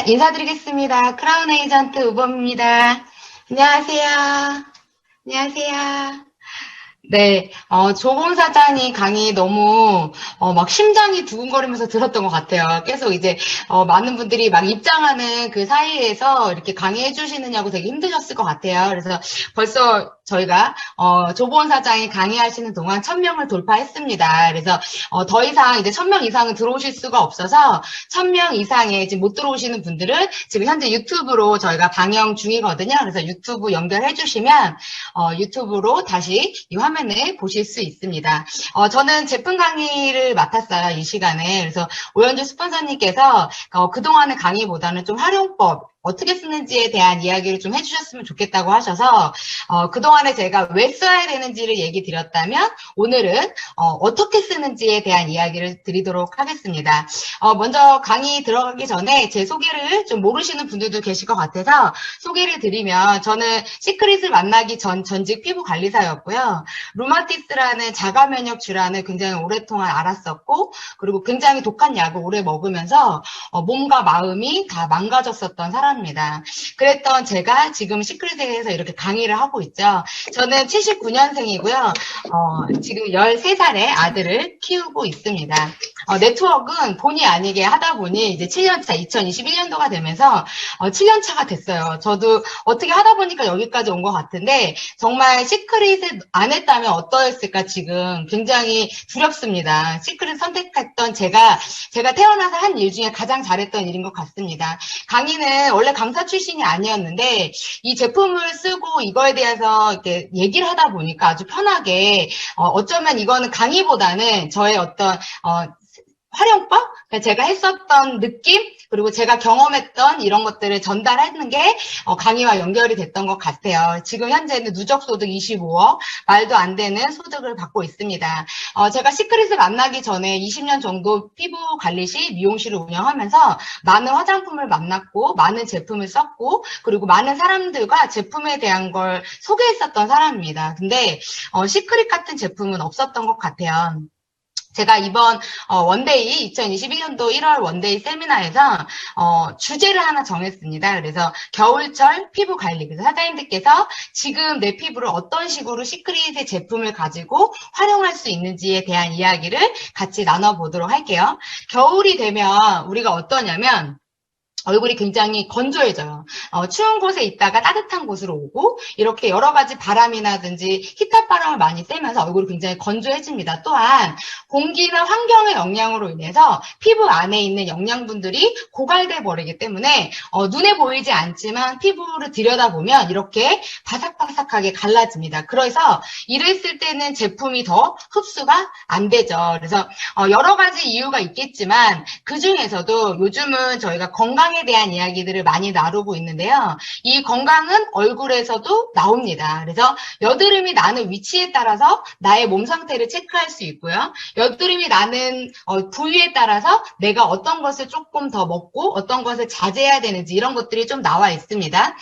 네, 인사드리겠습니다. 크라운 에이전트 우범입니다. 안녕하세요. 안녕하세요. 네, 조봉 사장이 강의 너무, 막 심장이 두근거리면서 들었던 것 같아요. 계속 이제, 많은 분들이 막 입장하는 그 사이에서 이렇게 강의해 주시느냐고 되게 힘드셨을 것 같아요. 그래서 벌써 저희가, 조봉 사장이 강의하시는 동안 1000명을 돌파했습니다. 그래서, 더 이상 이제 1000명 이상은 들어오실 수가 없어서 1000명 이상에 지금 못 들어오시는 분들은 지금 현재 유튜브로 저희가 방영 중이거든요. 그래서 유튜브 연결해 주시면, 유튜브로 다시 이 화면을 보실 수 있습니다. 저는 제품 강의를 맡았어요, 이 시간에. 그래서 오연주 스폰서님께서 그동안의 강의보다는 좀 활용법, 어떻게 쓰는지에 대한 이야기를 좀 해주셨으면 좋겠다고 하셔서 그동안에 제가 왜 써야 되는지를 얘기 드렸다면 오늘은 어떻게 쓰는지에 대한 이야기를 드리도록 하겠습니다. 먼저 강의 들어가기 전에 제 소개를 좀 모르시는 분들도 계실 것 같아서 소개를 드리면 저는 시크릿을 만나기 전직 피부관리사였고요. 루마티스라는 자가면역 질환을 굉장히 오랫동안 알았었고 그리고 굉장히 독한 약을 오래 먹으면서 몸과 마음이 다 망가졌었던 사람입니다. 그랬던 제가 지금 시크릿에서 이렇게 강의를 하고 있죠. 저는 79년생이고요. 지금 13살의 아들을 키우고 있습니다. 네트워크는 본의 아니게 하다 보니 이제 7년차, 2021년도가 되면서 7년차가 됐어요. 저도 어떻게 하다 보니까 여기까지 온 것 같은데 정말 시크릿을 안 했다면 어떠했을까 지금 굉장히 두렵습니다. 시크릿 선택했던 제가 태어나서 한 일 중에 가장 잘했던 일인 것 같습니다. 강의는 원래 강사 출신이 아니었는데 이 제품을 쓰고 이거에 대해서 이렇게 얘기를 하다 보니까 아주 편하게 어쩌면 이거는 강의보다는 저의 어떤 활용법? 제가 했었던 느낌? 그리고 제가 경험했던 이런 것들을 전달하는 게 강의와 연결이 됐던 것 같아요. 지금 현재는 누적소득 25억, 말도 안 되는 소득을 받고 있습니다. 제가 시크릿을 만나기 전에 20년 정도 피부 관리실, 미용실을 운영하면서 많은 화장품을 만났고, 많은 제품을 썼고, 그리고 많은 사람들과 제품에 대한 걸 소개했었던 사람입니다. 근데 시크릿 같은 제품은 없었던 것 같아요. 제가 이번 원데이 2021년도 1월 원데이 세미나에서 주제를 하나 정했습니다. 그래서 겨울철 피부 관리. 그래서 사장님들께서 지금 내 피부를 어떤 식으로 시크릿의 제품을 가지고 활용할 수 있는지에 대한 이야기를 같이 나눠보도록 할게요. 겨울이 되면 우리가 어떠냐면 얼굴이 굉장히 건조해져요. 추운 곳에 있다가 따뜻한 곳으로 오고 이렇게 여러 가지 바람이라든지 히탑바람을 많이 쐬면서 얼굴이 굉장히 건조해집니다. 또한 공기나 환경의 영향으로 인해서 피부 안에 있는 영양분들이 고갈돼 버리기 때문에 눈에 보이지 않지만 피부를 들여다보면 이렇게 바삭바삭하게 갈라집니다. 그래서 이를 쓸 때는 제품이 더 흡수가 안 되죠. 그래서 여러 가지 이유가 있겠지만 그중에서도 요즘은 저희가 건강에 대한 이야기들을 많이 나누고 있는데요. 이 건강은 얼굴에서도 나옵니다. 그래서 여드름이 나는 위치에 따라서 나의 몸 상태를 체크할 수 있고요. 여드름이 나는 부위에 따라서 내가 어떤 것을 조금 더 먹고 어떤 것을 자제해야 되는지 이런 것들이 좀 나와 있습니다.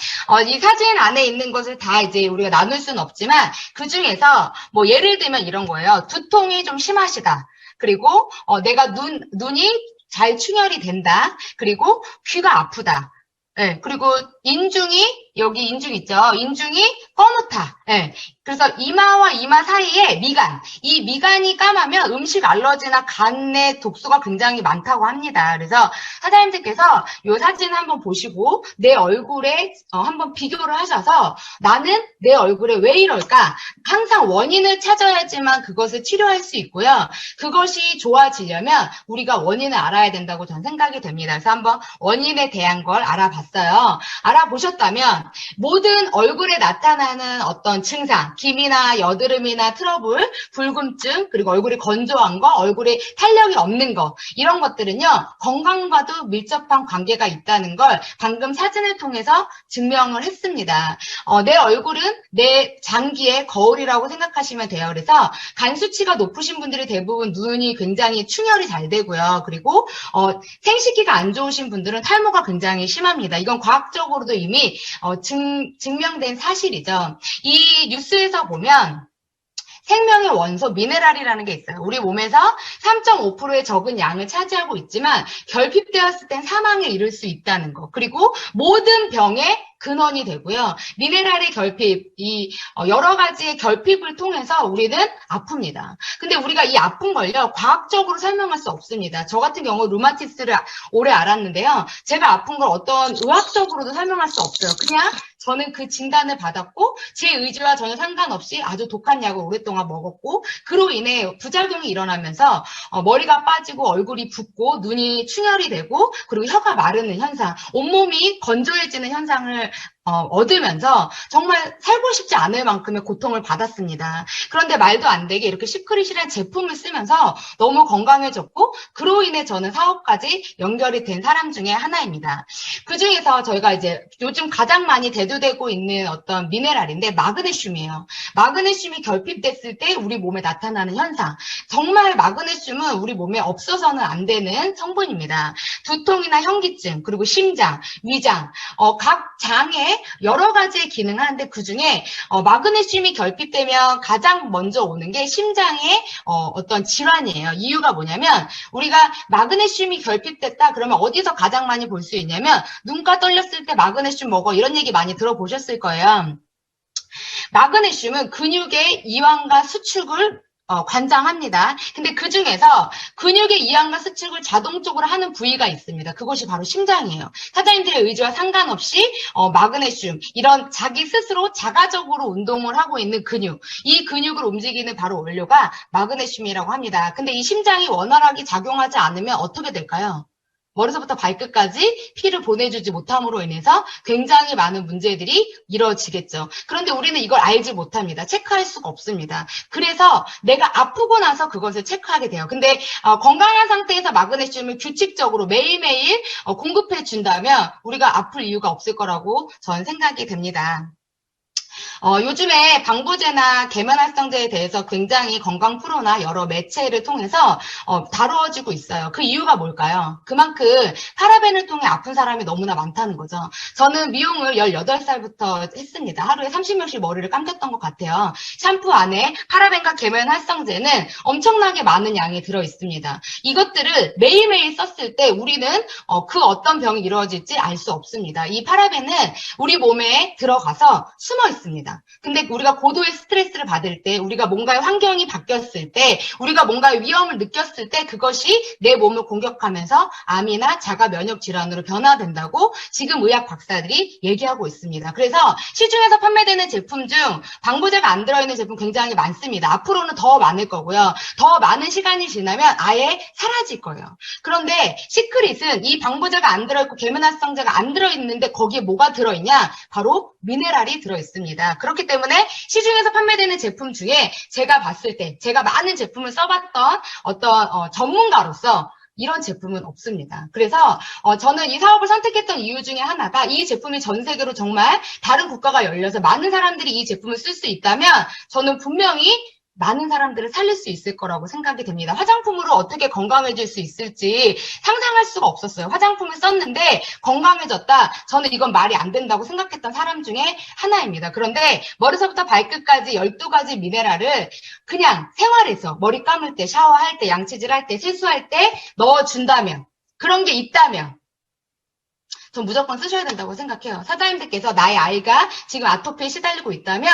이 사진 안에 있는 것을 다 이제 우리가 나눌 수는 없지만 그 중에서 뭐 예를 들면 이런 거예요. 두통이 좀 심하시다. 그리고 내가 눈이 잘 충혈이 된다. 그리고 귀가 아프다. 예, 그리고 인중이, 여기 인중 있죠? 인중이 꺼놓다. 예, 그래서 이마와 이마 사이에 미간. 이 미간이 까마면 음식 알러지나 간의 독소가 굉장히 많다고 합니다. 그래서 사장님들께서 이 사진 한번 보시고 내 얼굴에 한번 비교를 하셔서 나는 내 얼굴에 왜 이럴까? 항상 원인을 찾아야지만 그것을 치료할 수 있고요. 그것이 좋아지려면 우리가 원인을 알아야 된다고 저는 생각이 됩니다. 그래서 한번 원인에 대한 걸 알아봤어요. 알아보셨다면 모든 얼굴에 나타나는 어떤 증상, 기미나 여드름이나 트러블, 불금증, 그리고 얼굴이 건조한 거, 얼굴에 탄력이 없는 거 이런 것들은요. 건강과도 밀접한 관계가 있다는 걸 방금 사진을 통해서 증명을 했습니다. 내 얼굴은 내 장기의 거울이라고 생각하시면 돼요. 그래서 간 수치가 높으신 분들이 대부분 눈이 굉장히 충혈이 잘 되고요. 그리고 생식기가 안 좋으신 분들은 탈모가 굉장히 심합니다. 이건 과학적으로도 이미 증명된 사실이죠. 이 뉴스에서 보면 생명의 원소 미네랄이라는 게 있어요. 우리 몸에서 3.5%의 적은 양을 차지하고 있지만 결핍되었을 땐 사망에 이를 수 있다는 거. 그리고 모든 병의 근원이 되고요. 미네랄의 결핍, 여러 가지의 결핍을 통해서 우리는 아픕니다. 근데 우리가 이 아픈 걸요, 과학적으로 설명할 수 없습니다. 저 같은 경우 루마티스를 오래 알았는데요. 제가 아픈 걸 어떤 의학적으로도 설명할 수 없어요. 그냥 저는 그 진단을 받았고 제 의지와 전혀 상관없이 아주 독한 약을 오랫동안 먹었고 그로 인해 부작용이 일어나면서 머리가 빠지고 얼굴이 붓고 눈이 충혈이 되고 그리고 혀가 마르는 현상, 온몸이 건조해지는 현상을 얻으면서 정말 살고 싶지 않을 만큼의 고통을 받았습니다. 그런데 말도 안 되게 이렇게 시크릿이라는 제품을 쓰면서 너무 건강해졌고 그로 인해 저는 사업까지 연결이 된 사람 중에 하나입니다. 그 중에서 저희가 이제 요즘 가장 많이 대두되고 있는 어떤 미네랄인데 마그네슘이에요. 마그네슘이 결핍됐을 때 우리 몸에 나타나는 현상. 정말 마그네슘은 우리 몸에 없어서는 안 되는 성분입니다. 두통이나 현기증, 그리고 심장, 위장, 각 장에 여러 가지의 기능을 하는데 그중에 마그네슘이 결핍되면 가장 먼저 오는 게 심장의 어떤 질환이에요. 이유가 뭐냐면 우리가 마그네슘이 결핍됐다 그러면 어디서 가장 많이 볼 수 있냐면 눈가 떨렸을 때 마그네슘 먹어 이런 얘기 많이 들어보셨을 거예요. 마그네슘은 근육의 이완과 수축을 관장합니다. 근데 그 중에서 근육의 이완과 수축을 자동적으로 하는 부위가 있습니다. 그것이 바로 심장이에요. 사장님들의 의지와 상관없이 마그네슘, 이런 자기 스스로 자가적으로 운동을 하고 있는 근육, 이 근육을 움직이는 바로 원료가 마그네슘이라고 합니다. 근데 이 심장이 원활하게 작용하지 않으면 어떻게 될까요? 머리서부터 발끝까지 피를 보내주지 못함으로 인해서 굉장히 많은 문제들이 이루어지겠죠. 그런데 우리는 이걸 알지 못합니다. 체크할 수가 없습니다. 그래서 내가 아프고 나서 그것을 체크하게 돼요. 근데 건강한 상태에서 마그네슘을 규칙적으로 매일매일 공급해 준다면 우리가 아플 이유가 없을 거라고 저는 생각이 됩니다. 요즘에 방부제나 계면활성제에 대해서 굉장히 건강 프로나 여러 매체를 통해서 다루어지고 있어요. 그 이유가 뭘까요? 그만큼 파라벤을 통해 아픈 사람이 너무나 많다는 거죠. 저는 미용을 18살부터 했습니다. 하루에 30명씩 머리를 감겼던 것 같아요. 샴푸 안에 파라벤과 계면활성제는 엄청나게 많은 양이 들어있습니다. 이것들을 매일매일 썼을 때 우리는 그 어떤 병이 이루어질지 알 수 없습니다. 이 파라벤은 우리 몸에 들어가서 숨어 있습니다. 근데 우리가 고도의 스트레스를 받을 때, 우리가 뭔가의 환경이 바뀌었을 때, 우리가 뭔가의 위험을 느꼈을 때 그것이 내 몸을 공격하면서 암이나 자가 면역 질환으로 변화된다고 지금 의학 박사들이 얘기하고 있습니다. 그래서 시중에서 판매되는 제품 중 방부제가 안 들어있는 제품 굉장히 많습니다. 앞으로는 더 많을 거고요. 더 많은 시간이 지나면 아예 사라질 거예요. 그런데 시크릿은 이 방부제가 안 들어있고 계면활성제가 안 들어있는데 거기에 뭐가 들어있냐? 바로 미네랄이 들어있습니다. 그렇기 때문에 시중에서 판매되는 제품 중에 제가 봤을 때 제가 많은 제품을 써봤던 어떤 전문가로서 이런 제품은 없습니다. 그래서 저는 이 사업을 선택했던 이유 중에 하나가 이 제품이 전 세계로 정말 다른 국가가 열려서 많은 사람들이 이 제품을 쓸 수 있다면 저는 분명히 많은 사람들을 살릴 수 있을 거라고 생각이 됩니다. 화장품으로 어떻게 건강해질 수 있을지 상상할 수가 없었어요. 화장품을 썼는데 건강해졌다. 저는 이건 말이 안 된다고 생각했던 사람 중에 하나입니다. 그런데 머리서부터 발끝까지 12가지 미네랄을 그냥 생활에서 머리 감을 때, 샤워할 때, 양치질할 때, 세수할 때 넣어준다면, 그런 게 있다면 전 무조건 쓰셔야 된다고 생각해요. 사장님들께서 나의 아이가 지금 아토피에 시달리고 있다면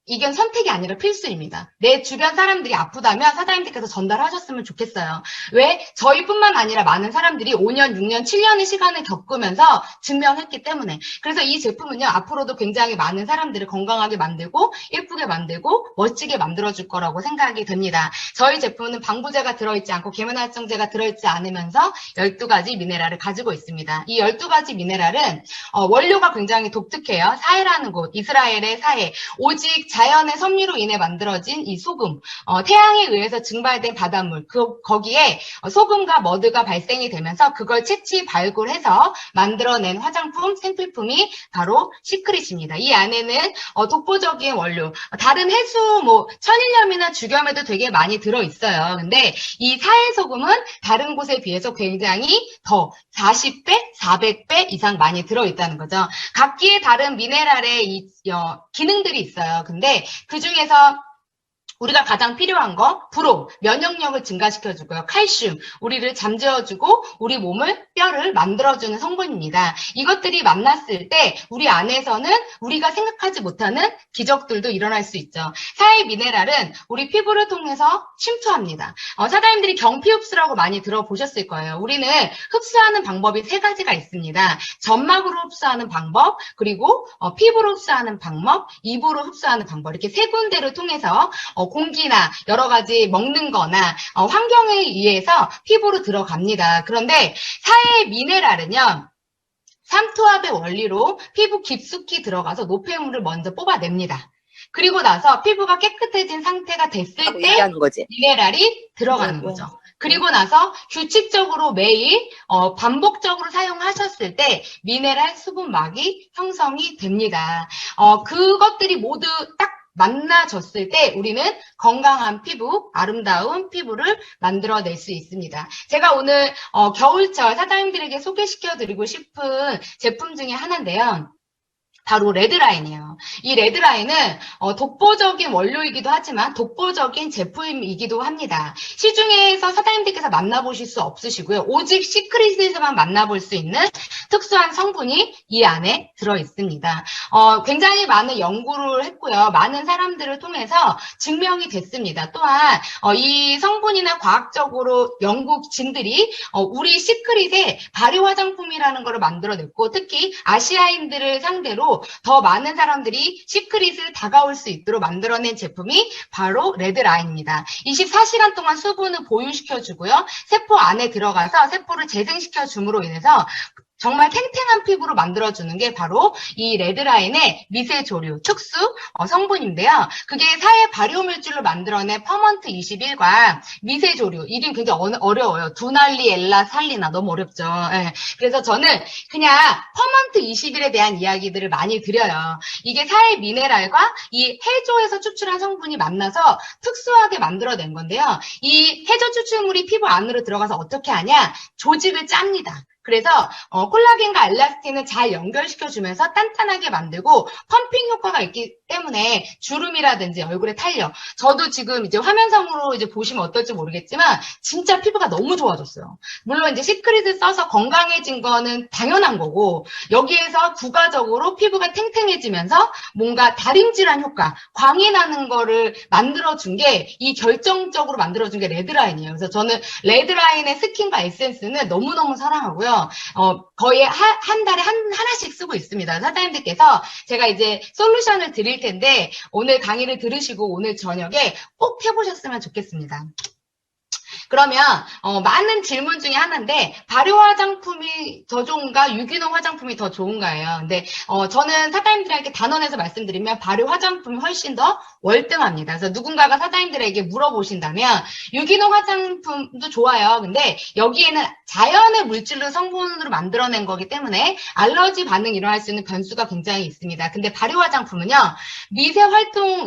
이건 선택이 아니라 필수입니다. 내 주변 사람들이 아프다면 사장님들께서 전달하셨으면 좋겠어요. 왜? 저희뿐만 아니라 많은 사람들이 5년, 6년, 7년의 시간을 겪으면서 증명했기 때문에. 그래서 이 제품은요, 앞으로도 굉장히 많은 사람들을 건강하게 만들고 예쁘게 만들고 멋지게 만들어줄 거라고 생각이 됩니다. 저희 제품은 방부제가 들어있지 않고 계면활성제가 들어있지 않으면서 12가지 미네랄을 가지고 있습니다. 이 12가지 미네랄은 원료가 굉장히 독특해요. 사해라는 곳, 이스라엘의 사해, 오직 자연의 섭리로 인해 만들어진 이 소금, 태양에 의해서 증발된 바닷물, 거기에 소금과 머드가 발생이 되면서 그걸 채취 발굴해서 만들어낸 화장품, 생필품이 바로 시크릿입니다. 이 안에는 독보적인 원료, 다른 해수, 천일염이나 죽염에도 되게 많이 들어있어요. 근데 이 사해 소금은 다른 곳에 비해서 굉장히 더 40배, 400배 이상 많이 들어있다는 거죠. 각기의 다른 미네랄의 기능들이 있어요. 근데 그 중에서 우리가 가장 필요한 거, 불호, 면역력을 증가시켜주고요. 칼슘, 우리를 잠재워주고 우리 몸을, 뼈를 만들어주는 성분입니다. 이것들이 만났을 때 우리 안에서는 우리가 생각하지 못하는 기적들도 일어날 수 있죠. 사해 미네랄은 우리 피부를 통해서 침투합니다. 사장님들이 경피 흡수라고 많이 들어보셨을 거예요. 우리는 흡수하는 방법이 세 가지가 있습니다. 점막으로 흡수하는 방법, 그리고 피부로 흡수하는 방법, 입으로 흡수하는 방법, 이렇게 세 군데를 통해서 공기나 여러 가지 먹는 거나 환경에 의해서 피부로 들어갑니다. 그런데 사해 미네랄은요. 삼투압의 원리로 피부 깊숙이 들어가서 노폐물을 먼저 뽑아냅니다. 그리고 나서 피부가 깨끗해진 상태가 됐을 때 미네랄이 들어가는 거죠. 그리고 나서 규칙적으로 매일 반복적으로 사용하셨을 때 미네랄 수분막이 형성이 됩니다. 그것들이 모두 딱 만나졌을 때 우리는 건강한 피부, 아름다운 피부를 만들어낼 수 있습니다. 제가 오늘 겨울철 사장님들에게 소개시켜드리고 싶은 제품 중에 하나인데요. 바로 레드라인이에요. 이 레드라인은 독보적인 원료이기도 하지만 독보적인 제품이기도 합니다. 시중에서 사장님들께서 만나보실 수 없으시고요. 오직 시크릿에서만 만나볼 수 있는 특수한 성분이 이 안에 들어있습니다. 굉장히 많은 연구를 했고요. 많은 사람들을 통해서 증명이 됐습니다. 또한 이 성분이나 과학적으로 연구진들이 우리 시크릿의 발효 화장품이라는 것을 만들어냈고 특히 아시아인들을 상대로 더 많은 사람들이 시크릿을 다가올 수 있도록 만들어낸 제품이 바로 레드라인입니다. 24시간 동안 수분을 보유시켜주고요. 세포 안에 들어가서 세포를 재생시켜 줌으로 인해서 정말 탱탱한 피부로 만들어주는 게 바로 이 레드라인의 미세조류 특수 성분인데요. 그게 사해 발효물질로 만들어낸 퍼먼트 21과 미세조류, 이름 굉장히 어려워요. 두날리, 엘라, 살리나 너무 어렵죠. 네. 그래서 저는 그냥 퍼먼트 21에 대한 이야기들을 많이 드려요. 이게 사해 미네랄과 이 해조에서 추출한 성분이 만나서 특수하게 만들어낸 건데요. 이 해조 추출물이 피부 안으로 들어가서 어떻게 하냐? 조직을 짭니다. 그래서 콜라겐과 엘라스틴을 잘 연결시켜주면서 단단하게 만들고 펌핑 효과가 있기 때문에 주름이라든지 얼굴에 탄력. 저도 지금 이제 화면상으로 이제 보시면 어떨지 모르겠지만 진짜 피부가 너무 좋아졌어요. 물론 이제 시크릿을 써서 건강해진 거는 당연한 거고 여기에서 부가적으로 피부가 탱탱해지면서 뭔가 다림질한 효과, 광이 나는 거를 만들어준 게 이 결정적으로 만들어준 게 레드라인이에요. 그래서 저는 레드라인의 스킨과 에센스는 너무너무 사랑하고요. 거의 한 달에 하나씩 쓰고 있습니다. 사장님들께서 제가 이제 솔루션을 드릴 텐데 오늘 강의를 들으시고 오늘 저녁에 꼭 해보셨으면 좋겠습니다. 그러면 많은 질문 중에 하나인데 발효 화장품이 더 좋은가 유기농 화장품이 더 좋은가예요. 근데 저는 사장님들에게 단언해서 말씀드리면 발효 화장품이 훨씬 더 월등합니다. 그래서 누군가가 사장님들에게 물어보신다면 유기농 화장품도 좋아요. 근데 여기에는 자연의 물질로 성분으로 만들어낸 거기 때문에 알러지 반응이 일어날 수 있는 변수가 굉장히 있습니다. 근데 발효 화장품은요.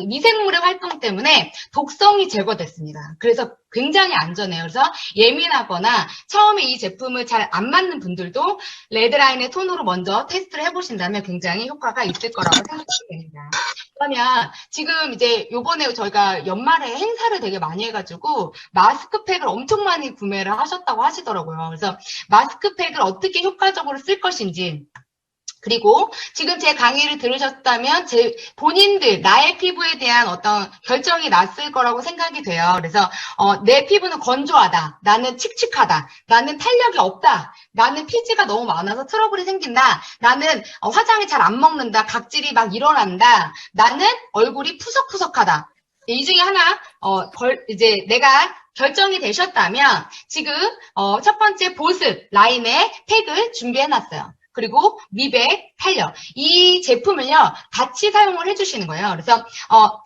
미생물의 활동 때문에 독성이 제거됐습니다. 그래서 굉장히 안전해요. 그래서 예민하거나 처음에 이 제품을 잘 안 맞는 분들도 레드라인의 톤으로 먼저 테스트를 해보신다면 굉장히 효과가 있을 거라고 생각이 됩니다. 그러면 지금 이제 요번에 저희가 연말에 행사를 되게 많이 해가지고 마스크팩을 엄청 많이 구매를 하셨다고 하시더라고요. 그래서 마스크팩을 어떻게 효과적으로 쓸 것인지 그리고 지금 제 강의를 들으셨다면 본인들 나의 피부에 대한 어떤 결정이 났을 거라고 생각이 돼요. 그래서 내 피부는 건조하다. 나는 칙칙하다. 나는 탄력이 없다. 나는 피지가 너무 많아서 트러블이 생긴다. 나는 화장이 잘 안 먹는다. 각질이 막 일어난다. 나는 얼굴이 푸석푸석하다. 이 중에 하나 이제 내가 결정이 되셨다면 지금 첫 번째 보습 라인의 팩을 준비해놨어요. 그리고 미백, 탄력. 이 제품을요, 같이 사용을 해주시는 거예요. 그래서,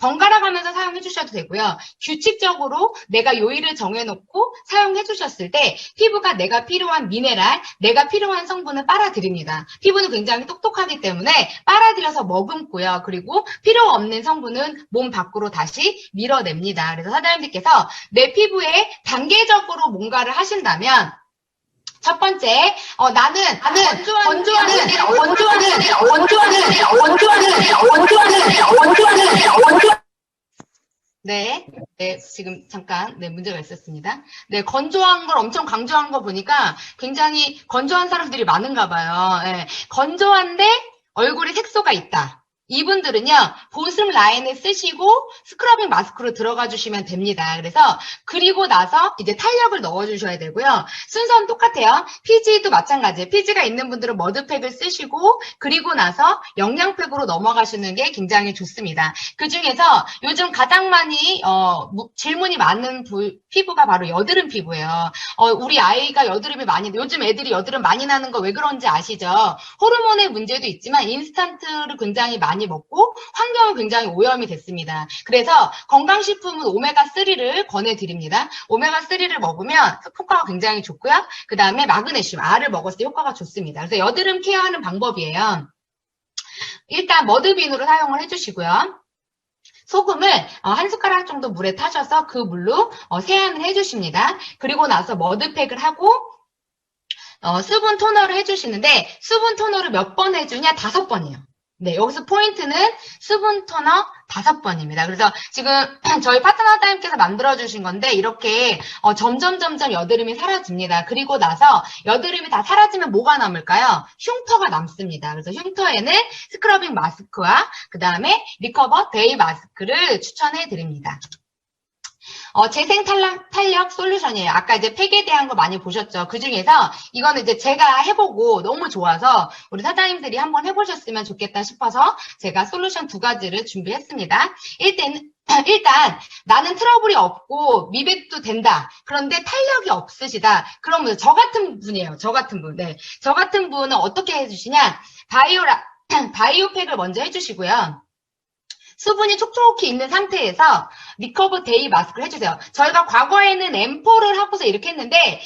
번갈아 가면서 사용해 주셔도 되고요. 규칙적으로 내가 요일을 정해놓고 사용해 주셨을 때, 피부가 내가 필요한 미네랄, 내가 필요한 성분을 빨아들입니다. 피부는 굉장히 똑똑하기 때문에 빨아들여서 머금고요. 그리고 필요 없는 성분은 몸 밖으로 다시 밀어냅니다. 그래서 사장님들께서 내 피부에 단계적으로 뭔가를 하신다면, 첫 번째, 나는 네, 네, 지금 잠깐, 네, 문제가 있었습니다. 네, 건조한 걸 엄청 강조한 거 보니까 굉장히 건조한 사람들이 많은가 봐요. 네, 건조한데 얼굴에 색소가 있다. 이분들은요, 보습 라인을 쓰시고 스크러빙 마스크로 들어가 주시면 됩니다. 그래서 그리고 나서 이제 탄력을 넣어 주셔야 되고요. 순서는 똑같아요. PG도 마찬가지예요. PG가 있는 분들은 머드팩을 쓰시고 그리고 나서 영양팩으로 넘어가시는 게 굉장히 좋습니다. 그 중에서 요즘 가장 많이 질문이 많은 피부가 바로 여드름 피부예요. 우리 아이가 여드름이 많이, 요즘 애들이 여드름 많이 나는 거 왜 그런지 아시죠? 호르몬의 문제도 있지만 인스턴트를 굉장히 많이 먹고 환경은 굉장히 오염이 됐습니다. 그래서 건강식품은 오메가3를 권해드립니다. 오메가3를 먹으면 효과가 굉장히 좋고요. 그 다음에 마그네슘, R을 먹었을 때 효과가 좋습니다. 그래서 여드름 케어하는 방법이에요. 일단 머드빈으로 사용을 해주시고요. 소금을 한 숟가락 정도 물에 타셔서 그 물로 세안을 해주십니다. 그리고 나서 머드팩을 하고 수분 토너를 해주시는데 수분 토너를 몇 번 해주냐? 5번이에요. 네, 여기서 포인트는 수분 토너 5번입니다. 그래서 지금 저희 파트너님께서 만들어주신 건데 이렇게 점점 여드름이 사라집니다. 그리고 나서 여드름이 다 사라지면 뭐가 남을까요? 흉터가 남습니다. 그래서 흉터에는 스크러빙 마스크와 그 다음에 리커버 데이 마스크를 추천해 드립니다. 재생 탄력 솔루션이에요. 아까 이제 팩에 대한 거 많이 보셨죠? 그 중에서 이거는 이제 제가 해보고 너무 좋아서 우리 사장님들이 한번 해보셨으면 좋겠다 싶어서 제가 솔루션 2가지를 준비했습니다. 일단 나는 트러블이 없고 미백도 된다. 그런데 탄력이 없으시다. 그러면 저 같은 분이에요. 저 같은 분. 네. 저 같은 분은 어떻게 해주시냐? 바이오팩을 먼저 해주시고요. 수분이 촉촉히 있는 상태에서 리커버 데이 마스크를 해주세요. 저희가 과거에는 M4를 하고서 이렇게 했는데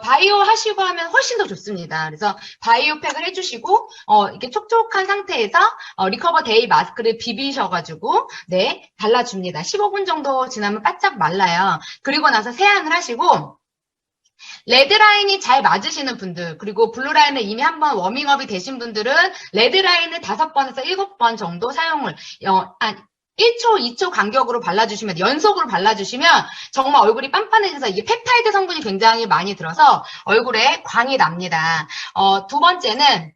바이오 하시고 하면 훨씬 더 좋습니다. 그래서 바이오팩을 해주시고 이렇게 촉촉한 상태에서 리커버 데이 마스크를 비비셔가지고 네 발라줍니다. 15분 정도 지나면 바짝 말라요. 그리고 나서 세안을 하시고 레드라인이 잘 맞으시는 분들, 그리고 블루라인을 이미 한번 워밍업이 되신 분들은 레드라인을 5번에서 7번 정도 사용을, 1초, 2초 간격으로 발라주시면, 연속으로 발라주시면 정말 얼굴이 빤빤해져서 이게 펩타이드 성분이 굉장히 많이 들어서 얼굴에 광이 납니다. 2번째는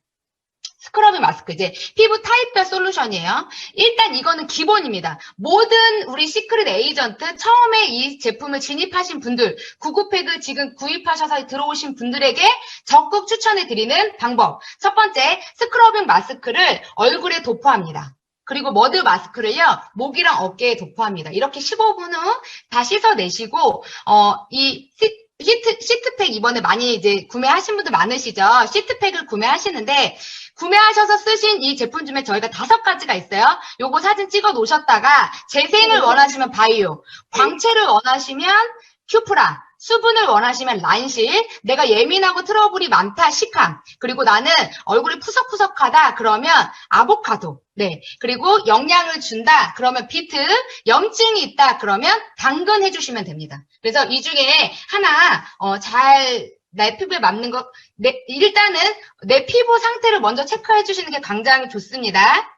스크러빙 마스크, 이제 피부 타입별 솔루션이에요. 일단 이거는 기본입니다. 모든 우리 시크릿 에이전트 처음에 이 제품을 진입하신 분들, 구구팩을 지금 구입하셔서 들어오신 분들에게 적극 추천해드리는 방법. 첫 번째, 스크러빙 마스크를 얼굴에 도포합니다. 그리고 머드 마스크를요, 목이랑 어깨에 도포합니다. 이렇게 15분 후 다 씻어내시고, 시트팩 이번에 많이 이제 구매하신 분들 많으시죠? 시트팩을 구매하시는데, 구매하셔서 쓰신 이 제품 중에 저희가 5가지가 있어요. 요거 사진 찍어 놓으셨다가 재생을 원하시면 바이오, 광채를 원하시면 큐프라, 수분을 원하시면 란실, 내가 예민하고 트러블이 많다, 시캄, 그리고 나는 얼굴이 푸석푸석하다, 그러면 아보카도, 네, 그리고 영양을 준다, 그러면 비트, 염증이 있다, 그러면 당근 해주시면 됩니다. 그래서 이 중에 하나 내 피부에 맞는 것, 일단은 내 피부 상태를 먼저 체크해 주시는 게 굉장히 좋습니다.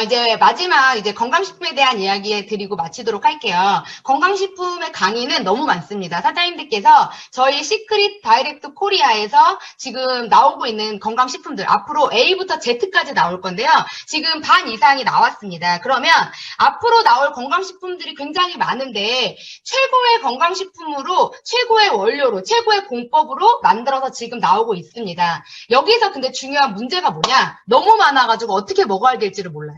이제 마지막 이제 건강식품에 대한 이야기 드리고 마치도록 할게요. 건강식품의 강의는 너무 많습니다. 사장님들께서 저희 시크릿 다이렉트 코리아에서 지금 나오고 있는 건강식품들 앞으로 A부터 Z까지 나올 건데요. 지금 반 이상이 나왔습니다. 그러면 앞으로 나올 건강식품들이 굉장히 많은데 최고의 건강식품으로 최고의 원료로 최고의 공법으로 만들어서 지금 나오고 있습니다. 여기서 근데 중요한 문제가 뭐냐? 너무 많아가지고 어떻게 먹어야 될지를 몰라요.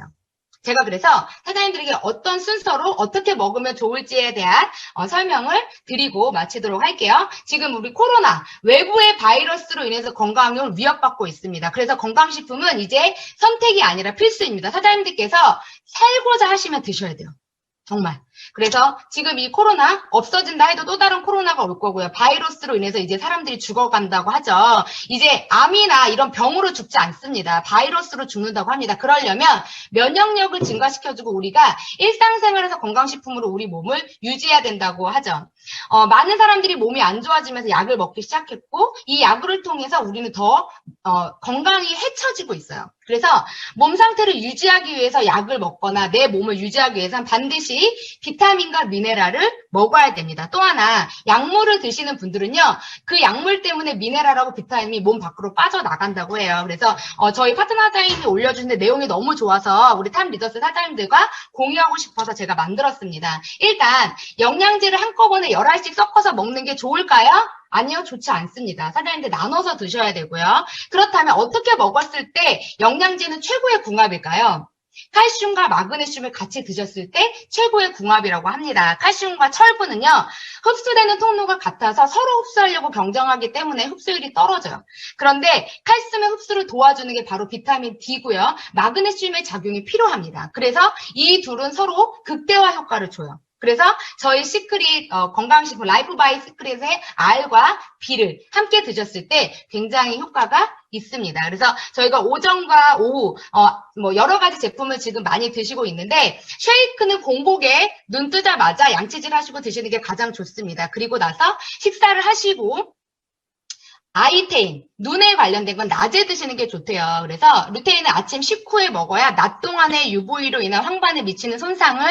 제가 그래서 사장님들에게 어떤 순서로 어떻게 먹으면 좋을지에 대한 설명을 드리고 마치도록 할게요. 지금 우리 코로나 외부의 바이러스로 인해서 건강을 위협받고 있습니다. 그래서 건강식품은 이제 선택이 아니라 필수입니다. 사장님들께서 살고자 하시면 드셔야 돼요. 정말. 그래서 지금 이 코로나 없어진다 해도 또 다른 코로나가 올 거고요. 바이러스로 인해서 이제 사람들이 죽어간다고 하죠. 이제 암이나 이런 병으로 죽지 않습니다. 바이러스로 죽는다고 합니다. 그러려면 면역력을 증가시켜주고 우리가 일상생활에서 건강식품으로 우리 몸을 유지해야 된다고 하죠. 많은 사람들이 몸이 안 좋아지면서 약을 먹기 시작했고 이 약을 통해서 우리는 더 건강이 해쳐지고 있어요. 그래서 몸 상태를 유지하기 위해서 약을 먹거나 내 몸을 유지하기 위해서는 반드시 비타민과 미네랄을 먹어야 됩니다. 또 하나 약물을 드시는 분들은요. 그 약물 때문에 미네랄하고 비타민이 몸 밖으로 빠져나간다고 해요. 그래서 저희 파트너 사장님이 올려주는데 내용이 너무 좋아서 우리 탑 리더스 사장님들과 공유하고 싶어서 제가 만들었습니다. 일단 영양제를 한꺼번에 11씩 섞어서 먹는 게 좋을까요? 아니요, 좋지 않습니다. 사장님들 나눠서 드셔야 되고요. 그렇다면 어떻게 먹었을 때 영양제는 최고의 궁합일까요? 칼슘과 마그네슘을 같이 드셨을 때 최고의 궁합이라고 합니다. 칼슘과 철분은요, 흡수되는 통로가 같아서 서로 흡수하려고 경쟁하기 때문에 흡수율이 떨어져요. 그런데 칼슘의 흡수를 도와주는 게 바로 비타민 D고요. 마그네슘의 작용이 필요합니다. 그래서 이 둘은 서로 극대화 효과를 줘요. 그래서 저희 시크릿 건강식품 라이프바이 시크릿의 R과 B를 함께 드셨을 때 굉장히 효과가 있습니다. 그래서 저희가 오전과 오후 뭐 여러 가지 제품을 지금 많이 드시고 있는데 쉐이크는 공복에 눈 뜨자마자 양치질 하시고 드시는 게 가장 좋습니다. 그리고 나서 식사를 하시고 아이테인, 눈에 관련된 건 낮에 드시는 게 좋대요. 그래서 루테인은 아침 식후에 먹어야 낮 동안의 UV로 인한 황반에 미치는 손상을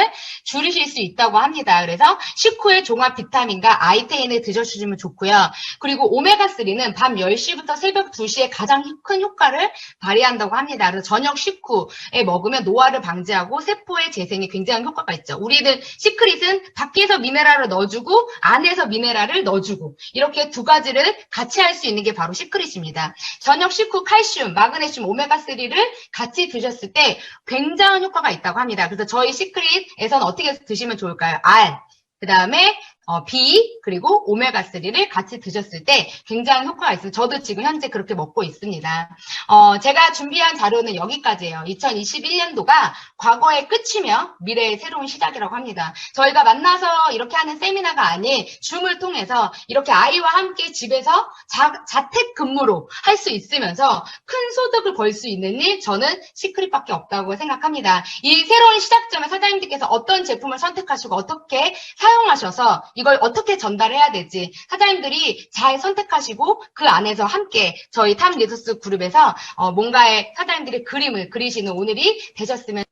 줄이실 수 있다고 합니다. 그래서 식후에 종합 비타민과 아이테인을 드셔주시면 좋고요. 그리고 오메가3는 밤 10시부터 새벽 2시에 가장 큰 효과를 발휘한다고 합니다. 그래서 저녁 식후에 먹으면 노화를 방지하고 세포의 재생에 굉장히 효과가 있죠. 우리는 시크릿은 밖에서 미네랄을 넣어주고 안에서 미네랄을 넣어주고 이렇게 두 가지를 같이 할 수 있는 게 바로 시크릿입니다. 저녁 식후 칼슘, 마그네슘, 오메가3를 같이 드셨을 때 굉장한 효과가 있다고 합니다. 그래서 저희 시크릿에서는 어떻게 드시면 좋을까요? R, 그 다음에 B, 그리고 오메가3를 같이 드셨을 때 굉장히 효과가 있어요. 저도 지금 현재 그렇게 먹고 있습니다. 제가 준비한 자료는 여기까지예요. 2021년도가 과거의 끝이며 미래의 새로운 시작이라고 합니다. 저희가 만나서 이렇게 하는 세미나가 아닌 줌을 통해서 이렇게 아이와 함께 집에서 자택 근무로 할 수 있으면서 큰 소득을 벌 수 있는 일, 저는 시크릿밖에 없다고 생각합니다. 이 새로운 시작점에 사장님들께서 어떤 제품을 선택하시고 어떻게 사용하셔서 이걸 어떻게 전달해야 될지 사장님들이 잘 선택하시고 그 안에서 함께 저희 탑 리더스 그룹에서 뭔가의 사장님들의 그림을 그리시는 오늘이 되셨으면